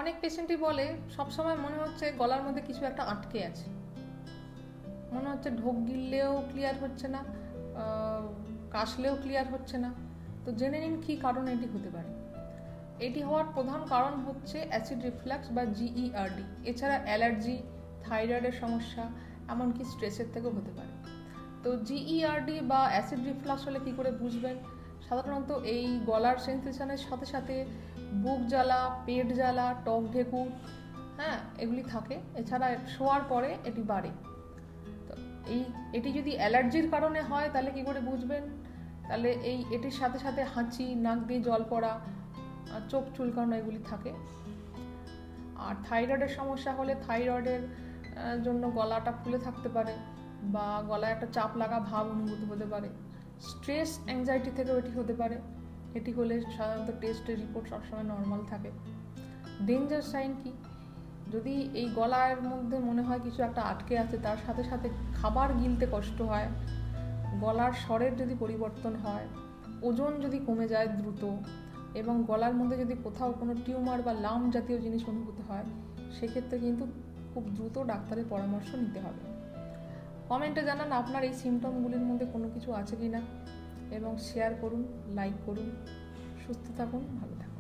অনেক পেশেন্টই বলে সবসময় মনে হচ্ছে গলার মধ্যে কিছু একটা আটকে আছে, মনে হচ্ছে ঢোক গিললেও ক্লিয়ার হচ্ছে না, কাশলেও ক্লিয়ার হচ্ছে না। তো জেনে নিন কী কারণে এটি হতে পারে। এটি হওয়ার প্রধান কারণ হচ্ছে অ্যাসিড রিফ্লাক্স বা জিইআরডি। এছাড়া অ্যালার্জি, থাইরয়েডের সমস্যা, এমনকি স্ট্রেসের থেকেও হতে পারে। তো জিইআরডি বা অ্যাসিড রিফ্লাক্স হলে কী করে বুঝবেন? সাধারণত এই গলার সেন্সেশনের সাথে সাথে বুক জ্বালা, পেট জ্বালা, টক ঢেকুর, হ্যাঁ, এগুলি থাকে। এছাড়া শোয়ার পরে এটি বাড়ে। তো এটি যদি অ্যালার্জির কারণে হয় তাহলে কী করে বুঝবেন? তাহলে এটির সাথে সাথে হাঁচি, নাক দিয়ে জল পড়া, চোখ চুলকানো এগুলি থাকে। আর থাইরয়েডের সমস্যা হলে থাইরয়েডের জন্য গলাটা ফুলে থাকতে পারে বা গলায় একটা চাপ লাগা ভাব অনুভূত হতে পারে। স্ট্রেস অ্যাংজাইটি থেকেও এটি হতে পারে। এটি হলে সাধারণত টেস্টের রিপোর্ট সবসময় নর্মাল থাকে। ডেঞ্জার সাইন কি? যদি এই গলার মধ্যে মনে হয় কিছু একটা আটকে আছে, তার সাথে সাথে খাবার গিলতে কষ্ট হয়, গলার স্বরের যদি পরিবর্তন হয়, ওজন যদি কমে যায় দ্রুত, এবং গলার মধ্যে যদি কোথাও কোনো টিউমার বা লাম্প জাতীয় জিনিস অনুভূত হয়, সেক্ষেত্রে কিন্তু খুব দ্রুত ডাক্তারের পরামর্শ নিতে হবে। কমেন্টে জানান আপনার এই সিমটমগুলির মধ্যে কোনো কিছু আছে কি না, এবং শেয়ার করুন, লাইক করুন। সুস্থ থাকুন, ভালো থাকুন।